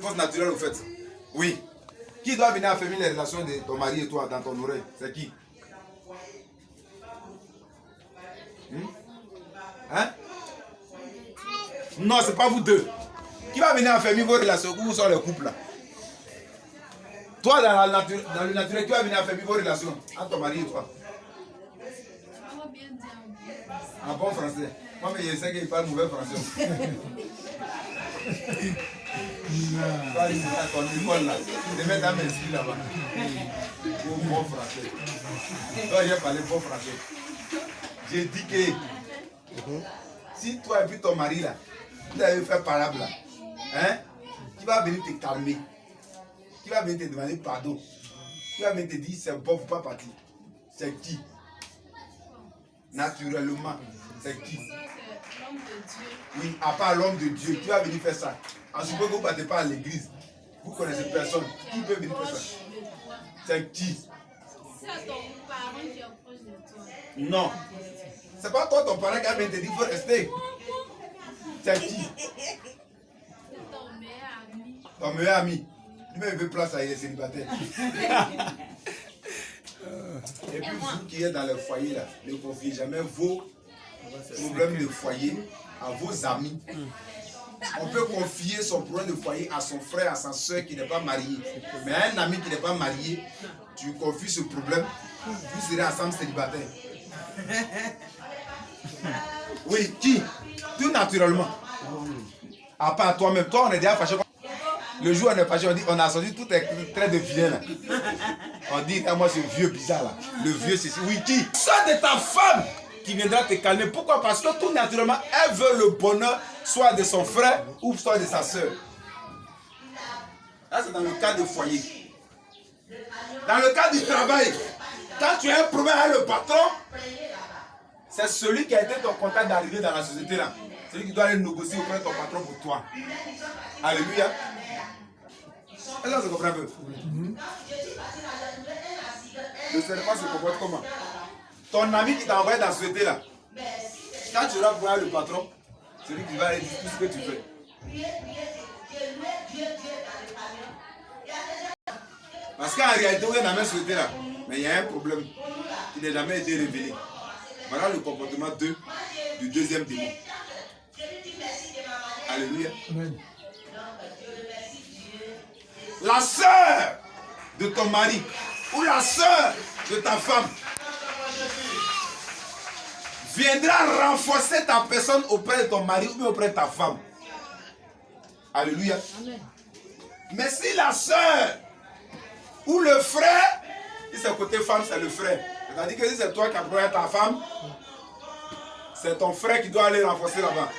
réponse naturelle au fait. Oui. Qui doit venir affermir les relations de ton mari et toi dans ton oreille? C'est qui? Hein? Non, c'est pas vous deux. Qui va venir affermir vos relations? Où sont les couples là? Toi, dans le naturel, qui va venir affermir vos relations entre ton mari et toi? En bon français. Moi, mais je sais qu'il parle mauvais français. Toi, il est à ton école là. Je mets dans mes skis là-bas. Pour bon français. Toi, j'ai parlé bon français. J'ai dit que si toi et puis ton mari là, vous avez fait parable là, hein, qui va venir te calmer, qui va venir te demander pardon, qui va venir te dire c'est bon, faut pas partir. C'est qui? Naturellement, c'est qui? Oui, à part l'homme de Dieu, qui va venir faire ça? En suppose que vous ne partez pas à l'église, vous connaissez personne, qui peut venir faire ça? C'est qui? C'est ton parent qui est proche de toi. Non. C'est pas toi ton parent qui a bien te dit qu'il faut rester. C'est qui? C'est ton meilleur ami. Ton meilleur ami. Lui-même il veut place à il est célibataire. Et puis vous qui êtes dans le foyer là, ne confiez jamais vos problèmes de foyer à vos amis. On peut confier son problème de foyer à son frère, à sa soeur qui n'est pas mariée. Mais à un ami qui n'est pas marié, tu confies ce problème, vous serez ensemble célibataires. Oui, qui? Tout naturellement. À part toi-même, toi on est déjà fâché. Le jour où on est fâché, on dit, on a sorti tout est très de vieux là. On dit, ah, moi ce vieux bizarre là. Le vieux c'est oui, qui? Soit de ta femme qui viendra te calmer. Pourquoi? Parce que tout naturellement, elle veut le bonheur soit de son frère ou soit de sa soeur. Là c'est dans le cas de foyer. Dans le cas du travail, quand tu as un problème avec le patron, c'est celui qui a été ton contact d'arrivée dans la société là. Celui qui doit aller négocier auprès de ton patron pour toi. Alléluia. Est-ce que ça se comprend un peu? Le serpent se comporte comment? Ton ami qui t'a envoyé dans la société là, quand tu vas voir le patron, celui qui va aller dire tout ce que tu fais. Parce qu'en réalité, on est dans la même société là, mais il y a un problème qui n'a jamais été révélé. Voilà le comportement du deuxième démon. Alléluia. Amen. La sœur de ton mari ou la sœur de ta femme viendra renforcer ta personne auprès de ton mari ou auprès de ta femme. Alléluia. Amen. Mais si la sœur ou le frère, si c'est côté femme, c'est le frère. C'est-à-dire que si c'est toi qui as pris ta femme, c'est ton frère qui doit aller renforcer là-bas.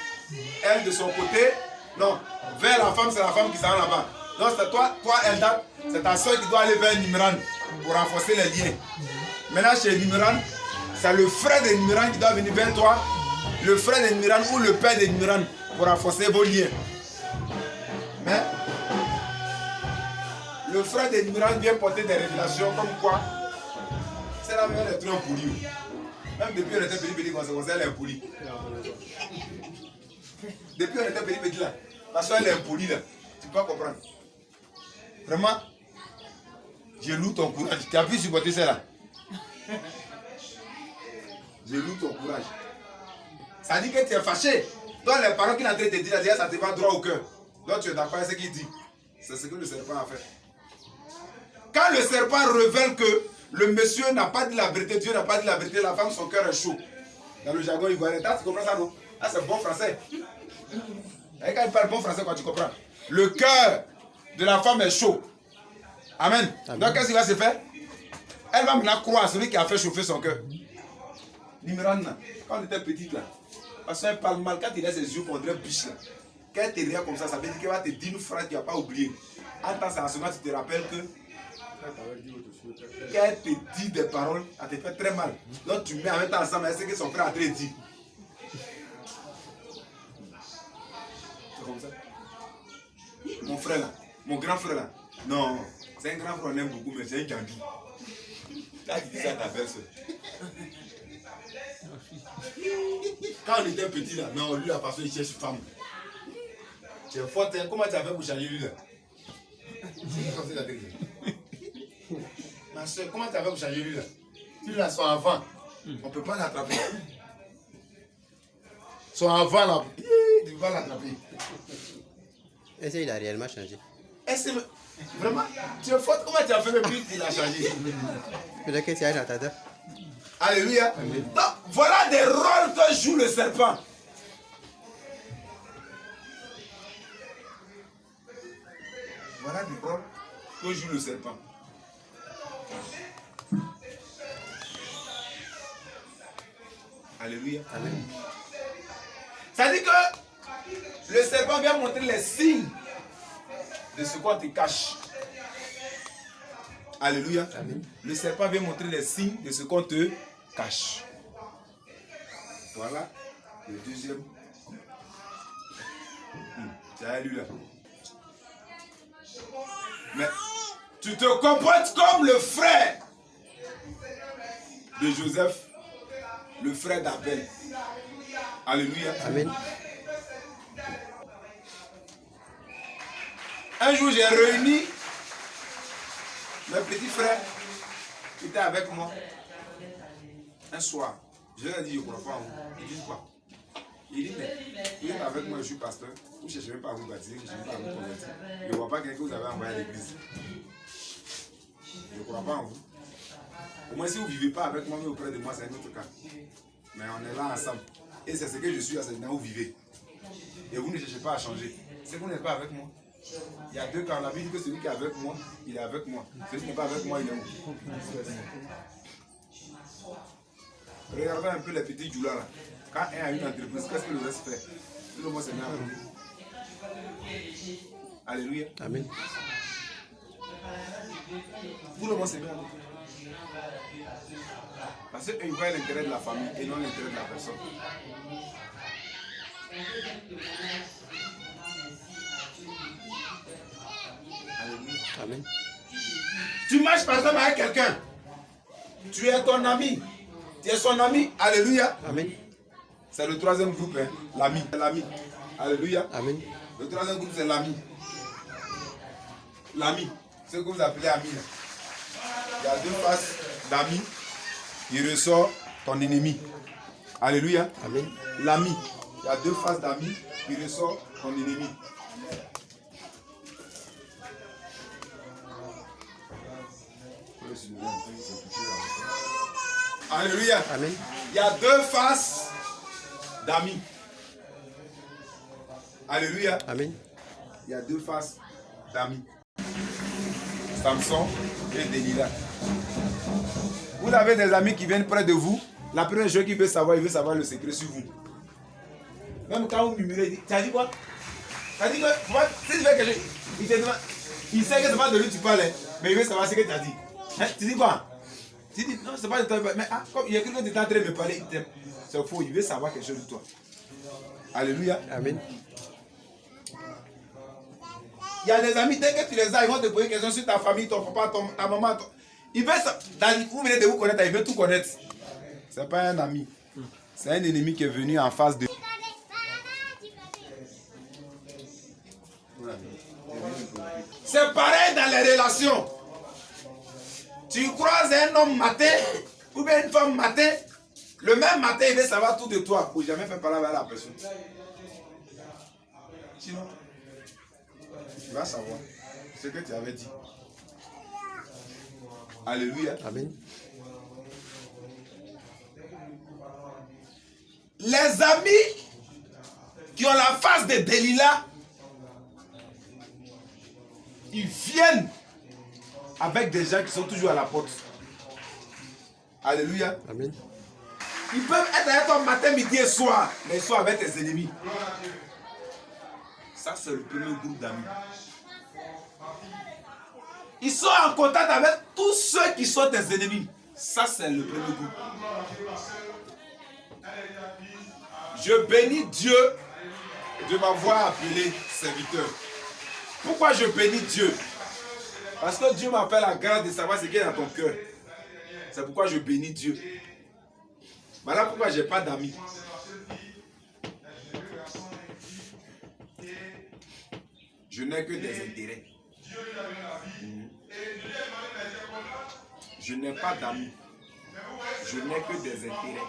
Elle de son côté, non, vers la femme, c'est la femme qui s'en va là-bas. Donc c'est toi Eldad, c'est ta soeur qui doit aller vers Nimran pour renforcer les liens. Maintenant chez Nimran, c'est le frère de Nimran qui doit venir vers toi, le frère de Nimran ou le père de Nimran pour renforcer vos liens. Mais le frère de Nimran vient porter des révélations comme quoi c'est la même être impoli. Même depuis on était petit comme ça, elle est impolie. Depuis on était petit là, parce qu'elle est impolie là, tu peux pas comprendre. Vraiment, je loue ton courage. Tu as pu supporter ça là? Je loue ton courage. Ça dit que tu es fâché. Donc les parents qui l'ont traité te disent, ça te va droit au cœur. Donc tu es d'accord avec ce qu'il dit. C'est ce que le serpent a fait. Quand le serpent révèle que le monsieur n'a pas dit la vérité, Dieu n'a pas dit la vérité, la femme, son cœur est chaud. Dans le jargon ivoirien, tu comprends ça non? Ah, c'est bon français. Et quand il parle bon français, quand tu comprends, le cœur de la femme est chaud. Amen. Amen. Donc qu'est-ce qui va se faire? Elle va maintenant croire à celui qui a fait chauffer son cœur. Nimran, quand on était petite là, parce qu'elle parle mal, quand il a ses yeux contre un biche là, quand elle te regarde comme ça veut dire qu'elle va te dire une phrase que tu n'as pas oublié. En tant que ce moment, tu te rappelles que quand elle te dit des paroles, elle te fait très mal. Donc tu mets en même temps ensemble avec ce que son frère a très dit. C'est comme ça. Mon frère là, mon grand frère là, non, c'est un grand frère, on aime beaucoup, mais c'est un gandu. Quand tu dis ça à ta belle-soeur. Quand on était petit là, non, lui la façon il cherche femme. Tu es forte, comment tu as fait pour changer lui là? Ma soeur, comment tu as fait pour changer lui là? Tu l'as son avant. On ne peut pas l'attraper. Son avant là, tu ne peux pas l'attraper. Est-ce qu'il a réellement changé? Est-ce que vraiment, tu es forte, comment tu as fait le but il a changé? Peut-être que c'est un attendant. Alléluia. Donc, voilà des rôles que joue le serpent. Voilà des rôles que joue le serpent. Alléluia. Amen. Ça dit que le serpent vient montrer les signes de ce qu'on te cache. Alléluia. Amen. Le serpent vient montrer les signes de ce qu'on te cache. Voilà le deuxième. Tu as lu là. Mais tu te comportes comme le frère de Joseph, le frère d'Abel. Alléluia. Amen. Un jour, j'ai réuni mes petits frères qui étaient avec moi. Un soir, je leur ai dit, je ne crois pas en vous. Ils disent quoi? Il dit, mais vous êtes avec moi, je suis pasteur. Vous ne cherchez même pas à vous baptiser, je ne cherchez pas à vous convertir. Je ne vois pas quelqu'un que vous avez envoyé à l'église. Je ne crois pas en vous. Au moins, si vous ne vivez pas avec moi, mais auprès de moi, c'est un autre cas. Mais on est là ensemble. Et c'est ce que je suis, c'est là où vous vivez. Et vous ne cherchez pas à changer. C'est que vous n'êtes pas avec moi. Il y a deux cas. La Bible dit que celui qui est avec moi, il est avec moi. Celui qui n'est pas avec moi, il est où? Regardez un peu les petits joueurs là. Quand un a une entreprise, qu'est-ce que le reste fait? Tout le monde se met à côté. Alléluia. Amen. Tout le monde se met à côté. Parce qu'ils voient l'intérêt de la famille et non l'intérêt de la personne. Alléluia. Amen. Tu marches par exemple avec quelqu'un. Tu es ton ami. Tu es son ami. Alléluia. Amen. C'est le troisième groupe, hein? L'ami. L'ami. Alléluia. Amen. Le troisième groupe, c'est l'ami. L'ami. Ce que vous appelez ami. Là. Il y a deux faces d'ami. Il ressort ton ennemi. Alléluia. Amen. L'ami. Il y a deux faces d'amis. Il ressort ton ennemi. Alléluia. Amen. Il y a deux faces d'amis. Alléluia. Amen. Il y a deux faces d'amis. Samson et Delilah. Vous avez des amis qui viennent près de vous. La première chose qu'il veut savoir, il veut savoir le secret sur vous. Même quand vous murmurez, il dit, tu as dit quoi? Tu as dit quoi? Si tu fais quelque chose, il te demande. Il sait que c'est pas de lui que tu parles, mais il veut savoir ce que tu as dit. Hein? Tu dis quoi? Tu dis, non, c'est pas de toi. Mais comme il y a quelqu'un qui est en train de me parler, c'est faux, il veut savoir quelque chose de toi. Alléluia. Amen. Il y a des amis, dès que tu les as, ils vont te poser des questions sur ta famille, ton papa, ta maman. Il veut ça. Vous venez de vous connaître, il veut tout connaître. Ce n'est pas un ami. C'est un ennemi qui est venu en face de. C'est pareil dans les relations. Tu croises un homme matin ou bien une femme matin, le même matin, il veut savoir tout de toi pour jamais faire parler avec la personne. Sinon, tu vas savoir ce que tu avais dit. Alléluia. Amen. Les amis qui ont la face de Delilah, ils viennent avec des gens qui sont toujours à la porte. Alléluia. Amen. Ils peuvent être avec toi matin, midi et soir, mais ils sont avec tes ennemis. Ça, c'est le premier groupe d'amis. Ils sont en contact avec tous ceux qui sont tes ennemis. Ça, c'est le premier groupe. Je bénis Dieu de m'avoir appelé serviteur. Pourquoi je bénis Dieu? Parce que Dieu m'a fait la grâce de savoir ce qui est dans ton cœur. C'est pourquoi je bénis Dieu. Voilà pourquoi je n'ai pas d'amis. Je n'ai que des intérêts. Je n'ai pas d'amis. Je n'ai que des intérêts.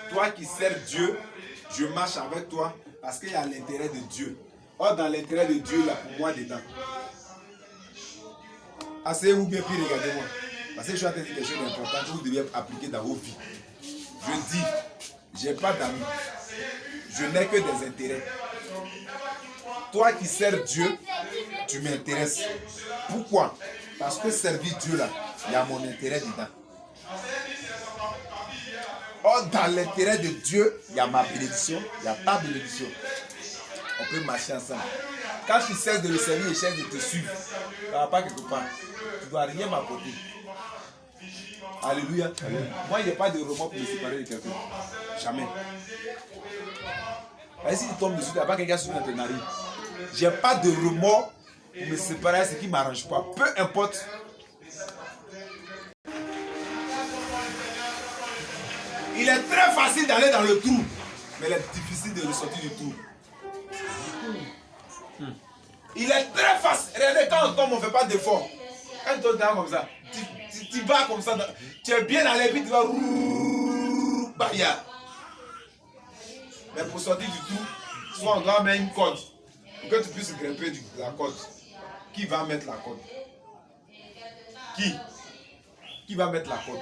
Toi qui sers Dieu, je marche avec toi parce qu'il y a l'intérêt de Dieu. Or, dans l'intérêt de Dieu, là, pour moi, dedans. Asseyez-vous bien, puis regardez-moi. Parce que je suis en train de dire quelque chose d'important que vous devez appliquer dans vos vies. Je dis, je n'ai pas d'amis. Je n'ai que des intérêts. Toi qui sers Dieu, tu m'intéresses. Pourquoi? Parce que servir Dieu là, il y a mon intérêt dedans. Or, dans l'intérêt de Dieu, il y a ma bénédiction, il y a ta bénédiction. On peut marcher ensemble. Quand tu cesses de le servir et cesses de te suivre, tu ne vas pas quelque part. Tu ne dois rien m'apporter. Alléluia. Moi, il n'y a pas de remords pour me séparer de quelqu'un. Jamais. Et si tu tombes dessus, tu n'as pas quelqu'un sur ton narine. Je n'ai pas de remords pour me séparer de ce qui ne m'arrange pas. Peu importe. Il est très facile d'aller dans le trou, mais il est difficile de ressortir du trou. Il est très facile. Regardez, quand on tombe, on ne fait pas d'effort. Quand tu tombes comme ça, tu vas comme ça. Tu es bien allé, puis tu vas. Baya. Mais pour sortir du trou, soit on doit mettre une corde pour que tu puisses grimper la corde. Qui va mettre la corde? Qui va mettre la corde?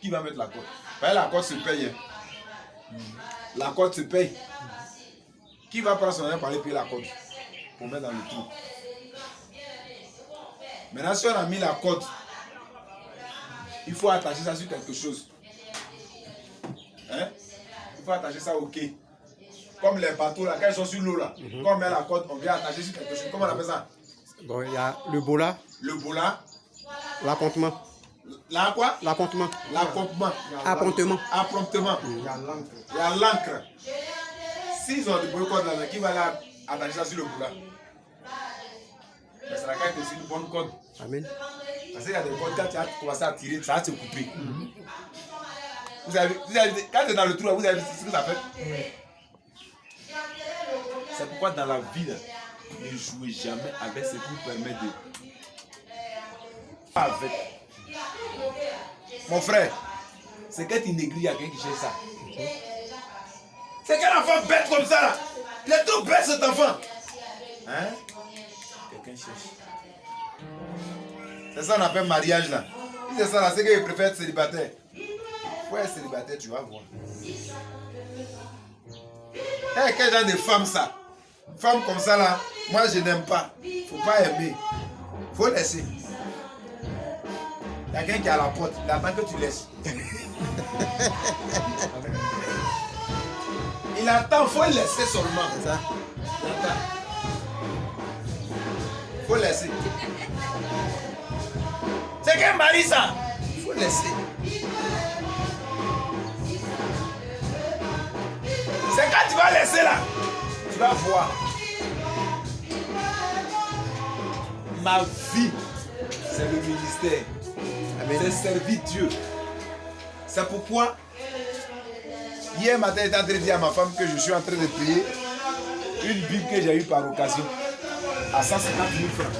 Qui va mettre la corde? La corde se paye. La corde se paye. Qui va prendre son argent pour aller payer la corde? Pour mettre dans le trou. Maintenant, si on a mis la corde, il faut attacher ça sur quelque chose. Hein? Il faut attacher ça au quai. Comme les bateaux là, quand ils sont sur l'eau là, quand on met la corde, on vient attacher sur quelque chose. Comment on appelle ça? Bon, il y a le bola. Le bola. L'appontement. La quoi? L'appontement. L'appontement. Appontement. Appontement. Il y a l'encre. Il y a l'encre. S'ils ont du boycott là, qui va là attacher ça sur le boula? Mais ça va être aussi une bonne corde. Amen. Parce qu'il y a des cordes, quand tu as commencé à tirer, ça va se couper. Vous avez, quand tu es dans le trou, vous avez vu ce que ça fait? C'est pourquoi dans la vie, là, ne jouez jamais avec ce qui vous permet de. Avec. Mon frère, c'est quand tu négriges quelqu'un qui cherche ça. C'est quel enfant bête comme ça là? Il est trop bête cet enfant. Hein? Quelqu'un cherche. C'est ça qu'on appelle mariage là. Si c'est ça là, c'est qu'il préfère être célibataire. Pour être célibataire, tu vas voir. Hey, quel genre de femme ça? Femme comme ça là, moi je n'aime pas. Faut pas aimer. Faut laisser. Il y a quelqu'un qui est à la porte, il attend que tu laisses. Il attend, faut laisser seulement. C'est ça. Il attend. Faut laisser. C'est quel mari ça? Faut laisser. C'est quand tu vas laisser là, tu vas voir. Ma vie, c'est le ministère. C'est servir Dieu. C'est pourquoi, hier matin, j'étais en train de dire à ma femme que je suis en train de payer une Bible que j'ai eue par occasion à 150 000 francs.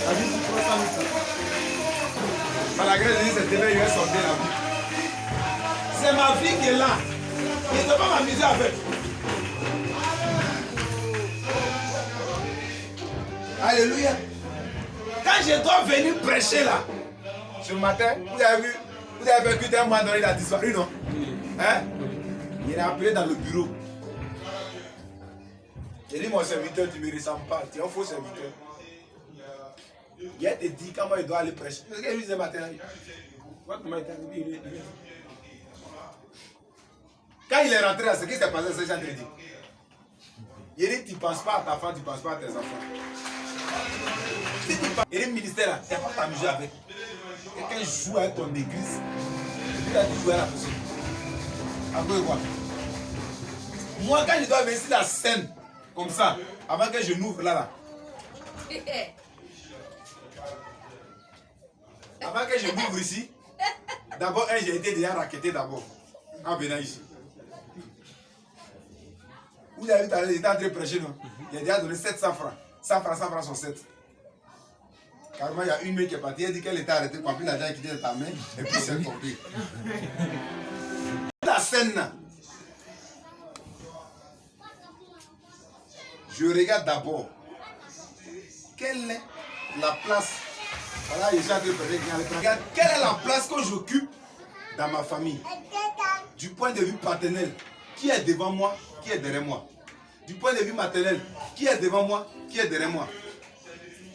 La Bible coûte 300 000 francs. Par la grâce de Dieu, cette éveil, je vais sortir la Bible. C'est ma vie qui est là. Je ne dois pas m'amuser avec. Alléluia. Quand je dois venir prêcher là, ce matin, vous avez vu qu'un mois donné, il a disparu, non? Hein? Il est appelé dans le bureau. J'ai dit, mon serviteur, tu ne me ressembles pas. Tu es un faux serviteur. Il a été dit comment il doit aller prêcher. Qu'est-ce qu'il dit ce matin? Quand il est rentré là, ce qui s'est passé, c'est ce que j'ai dit. Il dit, tu ne penses pas à ta femme, tu ne penses pas à tes enfants. Il dit, ministère là, tu n'as pas t'amuser avec. Quelqu'un joue avec ton église. Il a dit jouer à la personne. Après quoi? Moi, quand je dois venir sur la scène, comme ça, avant que je n'ouvre là. Avant que je m'ouvre ici, d'abord, j'ai été déjà raquetté d'abord, en venant ici. Vous avez vu, il était en train de prêcher, non? Il a déjà donné 700 francs. 100 francs, 100 francs sont 7. Carrément, il y a une main qui est partie, elle dit qu'elle était arrêtée, quand puis l'argent est quitté de ta main, et puis c'est tombé. La scène là. Je regarde d'abord quelle est la place. Voilà, il regarde quelle est la place que j'occupe dans ma famille. Du point de vue paternel, qui est devant moi, qui est derrière moi. Du point de vue maternel, qui est devant moi, qui est derrière moi.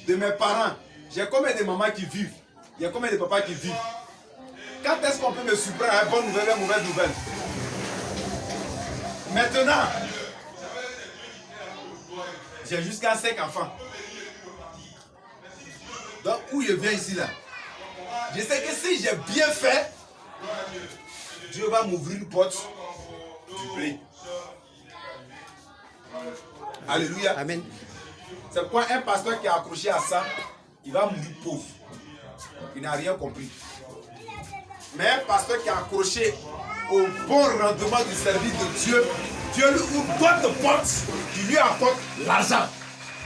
De mes parents, j'ai combien de mamans qui vivent, il y a combien de papas qui vivent. Quand est-ce qu'on peut me surprendre à une bonne nouvelle, une mauvaise nouvelle? Maintenant, j'ai jusqu'à 5 enfants. Donc, où je viens ici là, je sais que si j'ai bien fait, Dieu va m'ouvrir une porte du blé. Alléluia. Amen. C'est pourquoi un pasteur qui est accroché à ça, il va mourir pauvre. Il n'a rien compris. Mais un pasteur qui est accroché au bon rendement du service de Dieu, Dieu lui ouvre d'autres portes qui lui apportent l'argent.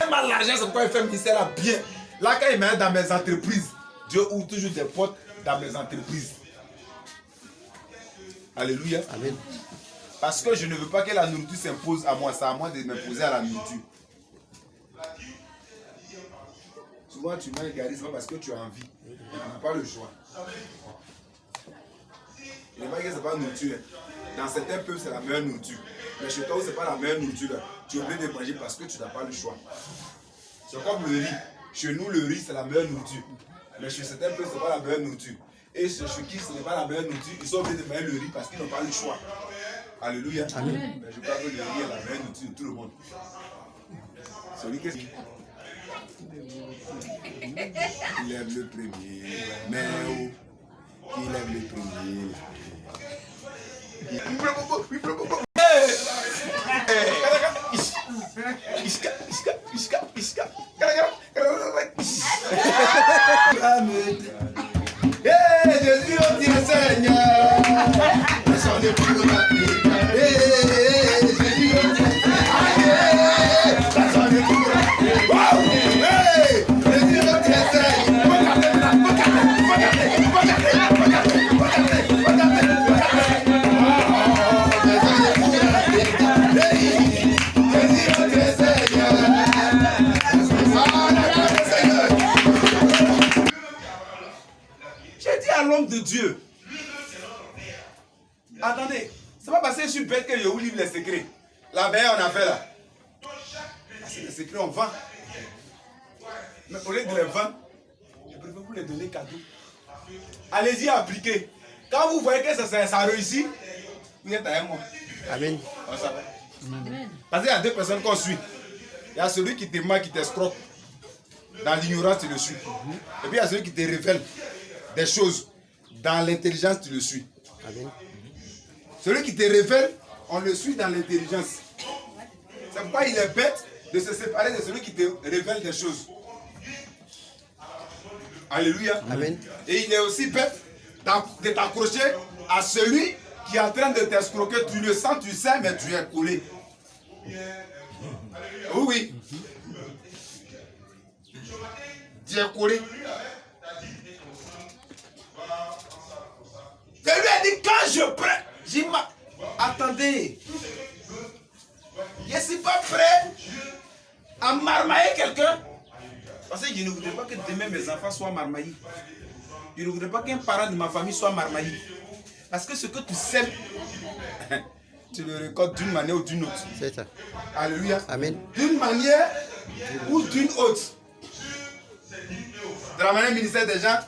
Même l'argent, c'est pourquoi il fait le ministère là bien. Là, quand il met dans mes entreprises, Dieu ouvre toujours des portes dans mes entreprises. Alléluia. Amen. Parce que je ne veux pas que la nourriture s'impose à moi. C'est à moi de m'imposer à la nourriture. Souvent, tu manges garri, c'est pas parce que tu as envie. Tu n'as pas le choix. Il n'est pas que ce n'est pas nourriture. Dans certains peuples, c'est la meilleure nourriture. Mais chez toi, ce n'est pas la meilleure nourriture. Tu es obligé de manger parce que tu n'as pas le choix. C'est comme le riz. Chez nous, le riz, c'est la meilleure nourriture. Mais chez certains peuples, ce n'est pas la meilleure nourriture. Et chez qui ce n'est pas la meilleure nourriture, ils sont obligés de manger le riz parce qu'ils n'ont pas le choix. Alléluia. Amen. Mais je crois que le riz est la meilleure nourriture de tout le monde. Celui qui il aime le premier, mais oh, il aime le premier. Jésus, oh Dieu Seigneur, son époux de la vie. Jésus, oh Dieu Seigneur, son époux de la vie. Jésus, oh Dieu Seigneur, j'ai dit à l'homme de Dieu, attendez, c'est pas parce que je suis bête que je vous livre les secrets. La veille on a fait là. C'est les secrets, on vend. Mais au lieu de les vendre, je préfère vous les donner cadeau. Allez-y appliquer. Quand vous voyez que ça réussit, vous êtes avec moi. Amen. On s'appelle. Parce qu'il y a deux personnes qu'on suit. Il y a celui qui te ment, qui t'escroque. Dans l'ignorance, tu le suis. Et puis il y a celui qui te révèle des choses. Dans l'intelligence, tu le suis. Amen. Celui qui te révèle, on le suit dans l'intelligence. C'est pourquoi il est bête de se séparer de celui qui te révèle des choses. Alléluia. Amen. Et il est aussi bête de t'accrocher à celui qui est en train de t'escroquer. Tu le sens, tu sais, mais tu es collé. Oui, oui. Tu es collé. Je lui ai dit, quand je prends, j'ai dit, attendez, je ne suis pas prêt à marmailler quelqu'un. Parce que je ne voudrais pas que demain mes enfants soient marmaillés. Je ne voudrais pas qu'un parent de ma famille soit marmaillé. Parce que ce que tu sèmes, tu le récoltes d'une manière ou d'une autre. C'est ça. Alléluia. Amen. D'une manière ou d'une autre. De la manière ministère des gens,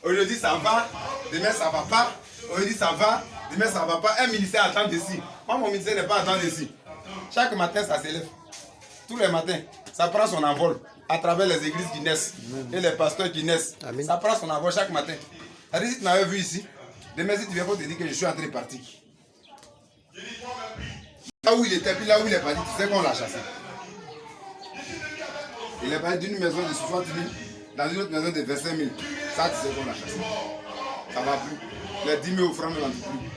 aujourd'hui ça va, demain ça va pas. Aujourd'hui ça va, demain ça va pas. Un ministère attend d'ici. Moi mon ministère n'est pas attend d'ici. Chaque matin ça s'élève. Tous les matins, ça prend son envol à travers les églises qui naissent et les pasteurs qui naissent. Amen. Ça prend son envol chaque matin. C'est-à-dire, si tu m'avais vu ici, demain si tu viens pour te dire que je suis en train de partir. Là où il était, puis là où il est parti, tu sais qu'on l'a chassé. Il est parti d'une maison de 60 000 dans une autre maison de 25 000. Ça, tu sais qu'on l'a chassé. Ça ne va plus. Les 10 000 francs ne vendent plus.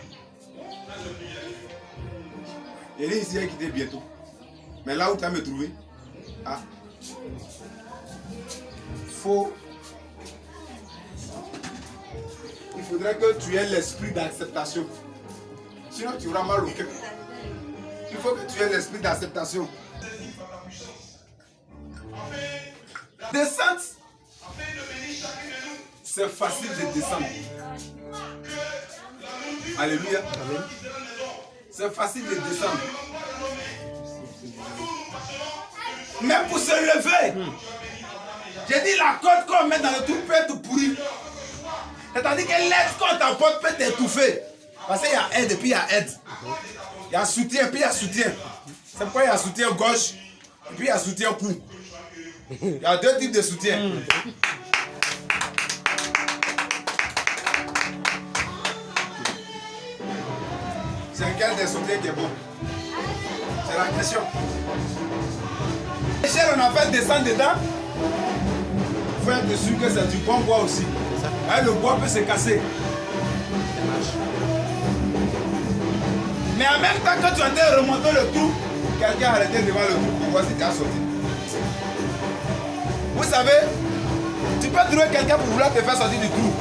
Il est ici, il a quitté bientôt. Mais là où tu vas me trouver, faut il faudrait que tu aies l'esprit d'acceptation. Sinon, tu auras mal au cœur. Il faut que tu aies l'esprit d'acceptation. Descente, c'est facile de descendre. Alléluia. C'est facile de descendre. Mais pour se lever, j'ai dit la corde qu'on met dans le trou peut être pourrie. C'est-à-dire que l'aide qu'on t'apporte peut t'étouffer. Parce qu'il y a aide et puis il y a aide. Il y a soutien et puis il y a soutien. C'est pourquoi il y a soutien gauche et puis il y a soutien cou. Il y a deux types de soutien. C'est lequel des soutiens qui est bon? C'est la question. L'échelle, on a fait descendre dedans. Il faut être sûr que c'est du bon bois aussi. Hein, le bois peut se casser. Mais en même temps que tu es en train de remonter le trou, quelqu'un a arrêté devant le trou pour voir si tu as sorti. Vous savez, tu peux trouver quelqu'un pour vouloir te faire sortir du trou.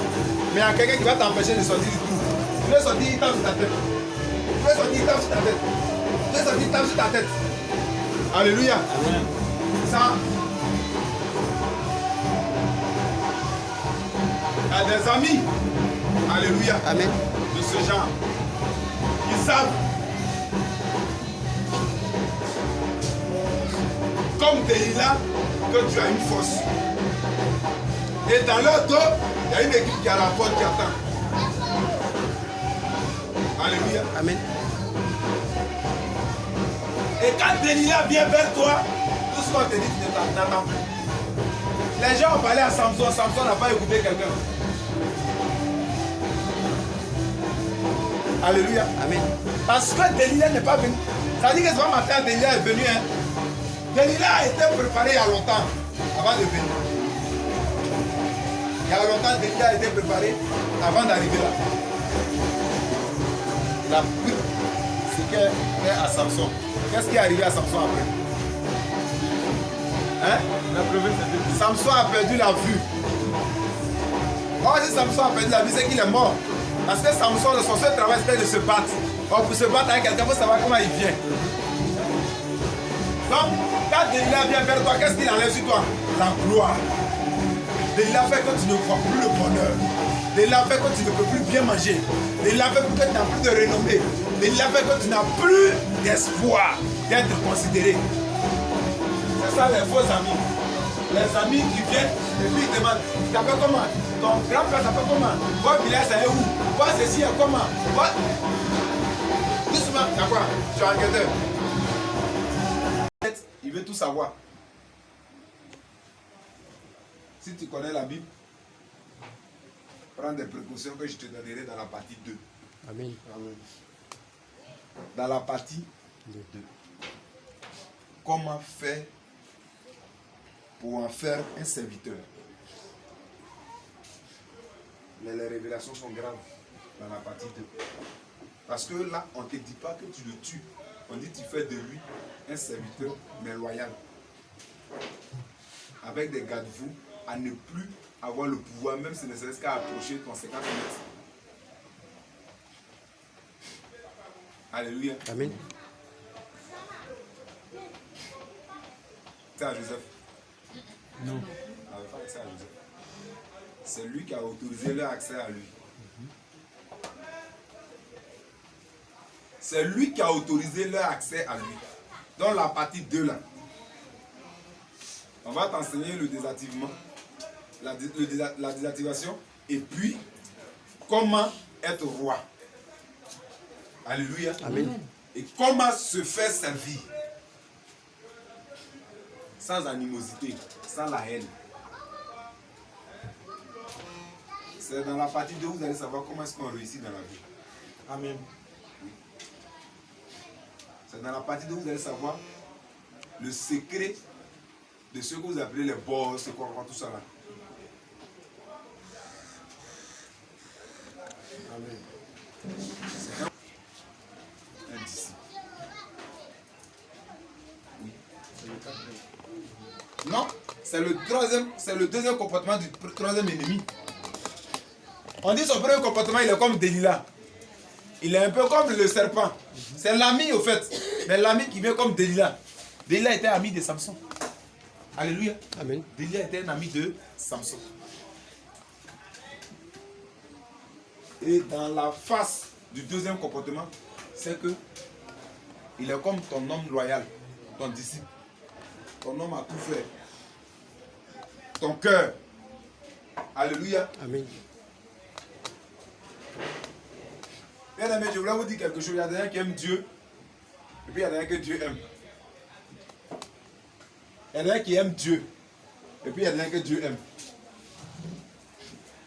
Mais il y a quelqu'un qui va t'empêcher de sortir du trou. Tu veux sortir, il tape sur ta tête. Tu veux sortir, il tape sur ta tête. Tu veux sortir, il tape sur ta tête. Alléluia. Amen. Ça. Il y a des amis. Alléluia. Amen. De ce genre. Ils savent. Comme Delilah, que tu as une force. Et dans leur dos, il y a une équipe qui a la porte qui attend. Alléluia. Amen. Et quand Delilah vient vers toi, tout ce qu'on te dit, tu n'attends plus. Les gens ont parlé à Samson, Samson n'a pas écouté quelqu'un. Alléluia. Amen. Parce que Delilah n'est pas venu. Ça dit que ce matin, Delilah est venu. Hein. Delilah a été préparé il y a longtemps avant de venir. Il y a longtemps, Delilah a été préparé avant d'arriver là. Il a pris ce qu'elle est à Samson. Qu'est-ce qui est arrivé à Samson après? Hein? Samson a perdu la vue. Or, si Samson a perdu la vue, c'est qu'il est mort. Parce que Samson, son seul travail, c'était de se battre. Or, pour se battre avec quelqu'un, il faut savoir comment il vient. Donc, quand Delilah vient vers toi, qu'est-ce qu'il enlève sur toi? La gloire. Delilah fait que tu ne vois plus le bonheur. Delilah fait que tu ne peux plus bien manger. Delilah fait que tu n'as plus de renommée. Delilah fait que tu n'as plus d'espoir d'être considéré. C'est ça les faux amis. Les amis qui viennent et puis ils demandent, tu t'appelles comment? Ton grand-père s'appelle comment? Votre village c'est où? Votre ceci est comment? Doucement, t'as quoi? Je suis enquêteur. Il veut tout savoir. Si tu connais la Bible, prends des précautions que je te donnerai dans la partie 2. Amen. Amen. Dans la partie 2. Comment faire pour en faire un serviteur? Les révélations sont graves dans la partie 2. Parce que là, on ne te dit pas que tu le tues. On dit que tu fais de lui un serviteur, mais loyal. Avec des garde-fous, à ne plus avoir le pouvoir, même si ne serait-ce qu'à approcher ton 50 mètres. Alléluia. Amen. C'est à Joseph. Non. C'est à Joseph. C'est lui qui a autorisé leur accès à lui. C'est lui qui a autorisé leur accès à lui. Dans la partie 2 là, on va t'enseigner le désactivement, la désactivation, et puis comment être roi. Alléluia. Amen. Et comment se faire servir. Sans animosité, sans la haine. C'est dans la partie 2 où vous allez savoir comment est-ce qu'on réussit dans la vie. Amen. C'est dans la partie 2 où vous allez savoir le secret de ce que vous appelez les boss, c'est quoi, tout ça là. Amen. C'est un disciple. Oui. Non, c'est le deuxième comportement du troisième ennemi. On dit son premier comportement, il est comme Delilah. Il est un peu comme le serpent. C'est l'ami au fait. Mais l'ami qui vient comme Delilah. Delilah était ami de Samson. Alléluia. Amen. Delilah était un ami de Samson. Et dans la face du deuxième comportement, c'est que il est comme ton homme loyal, ton disciple. Ton homme a tout fait. Ton cœur. Alléluia. Amen. Bien aimé, je voulais vous dire quelque chose. Il y a des gens qui aiment Dieu. Et puis il y a des gens que Dieu aime. Il y a des gens qui aiment Dieu. Et puis il y a des gens que Dieu aime.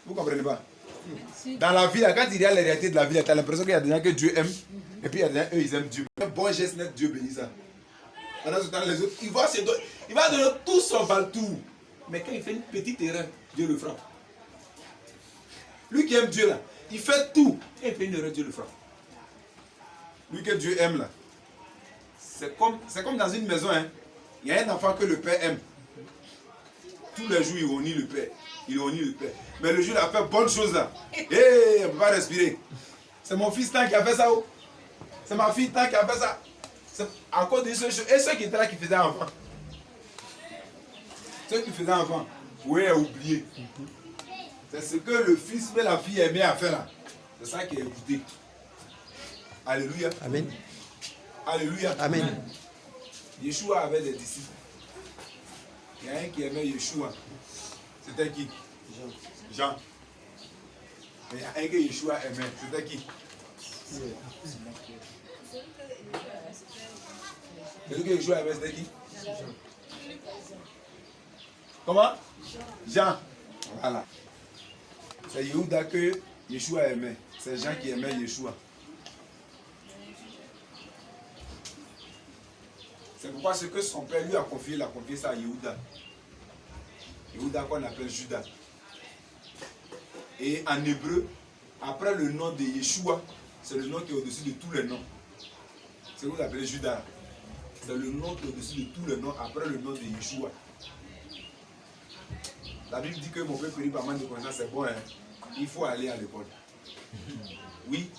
Vous ne comprenez pas? Dans la vie, quand il y a les réalités de la vie, tu as l'impression qu'il y a des gens que Dieu aime. Et puis il y a des gens, eux, ils aiment Dieu. Un bon geste net, Dieu bénit ça. Pendant ce temps, les autres, il va donner tout son baltou. Mais quand il fait une petite erreur, Dieu le frappe. Lui qui aime Dieu là, il fait tout. Et il fait une erreur, Dieu le frappe. Lui que Dieu aime là. C'est comme dans une maison. Hein. Il y a un enfant que le père aime. Tous les jours, il honore le père. Il honore le père. Mais le jour, il a fait bonne chose là. Hé, on ne peut pas respirer. C'est mon fils tant qui a fait ça. Oh. C'est ma fille tant qui a fait ça. C'est à cause de ce chose. Et ceux qui étaient là qui faisaient enfant. Ceux qui faisaient enfant, oui, oublié. C'est ce que le fils et la fille aimaient à faire là. C'est ça qui est écouté. Alléluia. Amen. Alléluia. Amen. Yeshua avait des disciples. Il y a un qui aimait Yeshua. C'était qui? Jean. Il y a un que Yeshua aimait. C'était qui? Celui que Yeshua aimait, c'était qui? Comment? Jean. Voilà. C'est Yehuda que Yeshua aimait. C'est Jean qui aimait Yeshua. C'est pourquoi ce que son père lui a confié, il a confié ça à Yehuda. Yehuda qu'on appelle Judas. Et en hébreu, après le nom de Yeshua, c'est le nom qui est au-dessus de tous les noms. C'est ce que vous appelez Judas. C'est le nom qui est au-dessus de tous les noms après le nom de Yeshua. La Bible dit que mon père périt par manque de connaissance, c'est bon, hein? Il faut aller à l'école. Oui.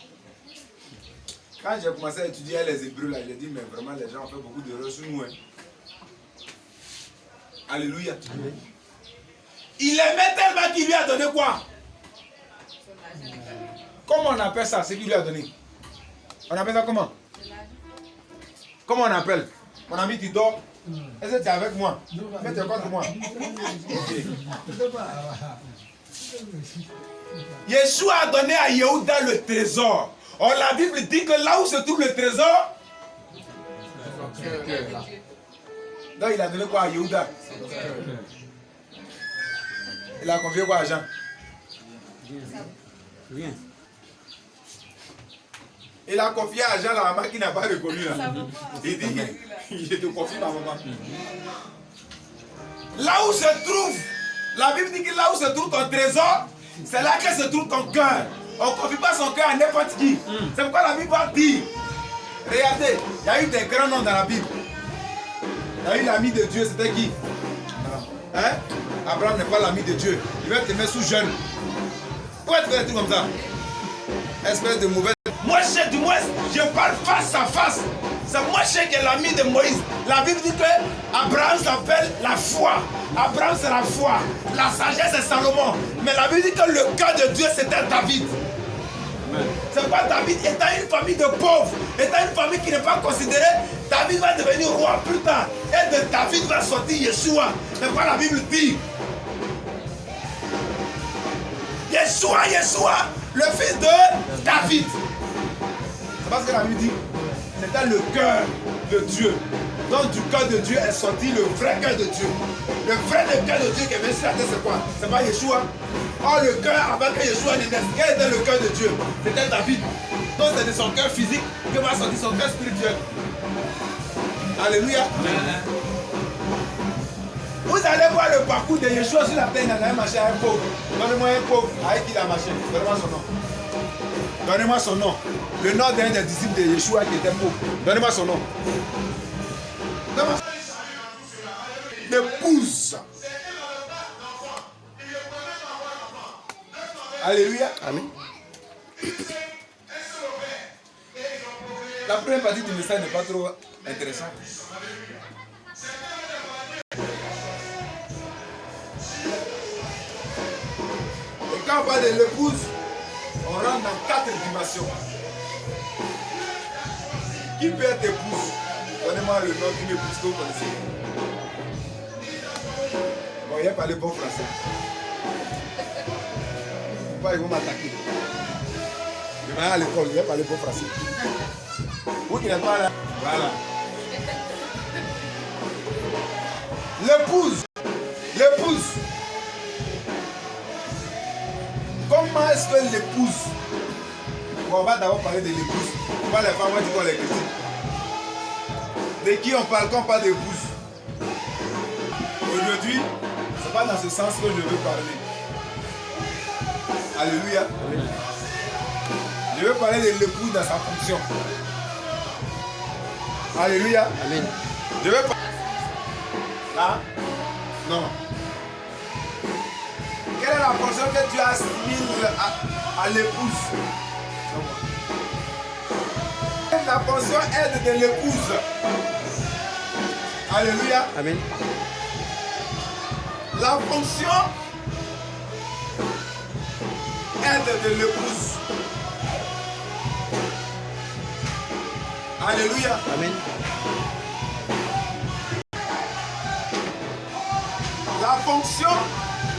Quand j'ai commencé à étudier les Hébreux, là, j'ai dit, mais vraiment, les gens ont fait beaucoup d'erreurs sur nous. Hein. Alléluia. Il aimait tellement qu'il lui a donné quoi? Comment on appelle ça, ce qu'il lui a donné? On appelle ça comment? Comment on appelle? Mon ami, tu dors? Est-ce que tu es avec moi? Mais tu es contre moi. Yeshua a donné à Yehuda le trésor. Or, la Bible dit que là où se trouve le trésor, donc il a donné quoi à Yehuda? Il a confié quoi à Jean? Rien. Il a confié à Jean la maman qui n'a pas reconnu. Là. Il dit, je te confie ma maman. Là où se trouve, la Bible dit que là où se trouve ton trésor, c'est là que se trouve ton cœur. On ne confie pas son cœur à n'importe qui. C'est pourquoi la Bible va dire, regardez, il y a eu des grands noms dans la Bible. Il y a eu l'ami de Dieu, c'était qui? Hein? Abraham n'est pas l'ami de Dieu. Il va te mettre sous jeûne. Pourquoi tu fais des trucs comme ça? Espèce de mauvaise. Moi, du moins, je parle face à face. C'est moi qui est l'ami de Moïse. La Bible dit que Abraham s'appelle la foi. Abraham, c'est la foi. La sagesse, c'est Salomon. Mais la Bible dit que le cœur de Dieu, c'était David. C'est pas David, étant une famille de pauvres, étant une famille qui n'est pas considérée, David va devenir roi plus tard. Et de David va sortir Yeshua. C'est quoi la Bible dit? Yeshua, le fils de David. C'est parce que la Bible dit, c'était le cœur de Dieu. Donc du cœur de Dieu est sorti le vrai cœur de Dieu. Le vrai cœur de Dieu qui est venu sur la terre, c'est quoi? C'est pas Yeshua. Or le cœur avant que Yeshua ne naisse, quel était le cœur de Dieu? C'était David. Donc c'est de son cœur physique que va sortir son cœur spirituel. Alléluia. Vous allez voir le parcours de Yeshua sur la terre, il a marché à un pauvre. Donnez-moi un pauvre avec qui il a marché. Donnez-moi son nom. Donnez-moi son nom. Le nom d'un des disciples de Yeshua qui était pauvre. Donnez-moi son nom. Donnez-moi son nom. L'épouse. Alléluia. Amen. La première partie du message n'est pas trop intéressante. Et quand on parle de l'épouse, on rentre dans 4 dimensions. Qui peut être épouse? Donnez-moi le nom d'une épouse que vous connaissez. Bon, il n'y a pas le bon français. Pourquoi ils vont m'attaquer? Je vais aller à l'école, il n'y a pas le bon français. Vous qui n'êtes pas là. Voilà. L'épouse. L'épouse. Comment est-ce que l'épouse? Bon, on va d'abord parler de l'épouse. Pas les femmes, on dit qu'on les critique. De qui on parle quand on parle d'épouse? Aujourd'hui, ce n'est pas dans ce sens que je veux parler. Alléluia. Amen. Je veux parler de l'épouse dans sa fonction. Alléluia. Amen. Je veux parler. Là? Non. Quelle est la fonction que tu assimiles à l'épouse? La fonction aide de l'épouse. Alléluia. Amen. La fonction aide de l'épouse. Alléluia. Amen. La fonction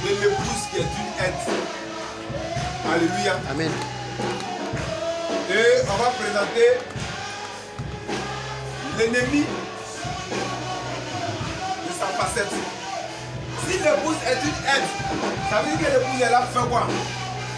de l'épouse qui est une aide. Alléluia. Amen. Et on va présenter l'ennemi de sa facette. Si l'épouse est une aide, ça veut dire que l'épouse est là pour faire quoi?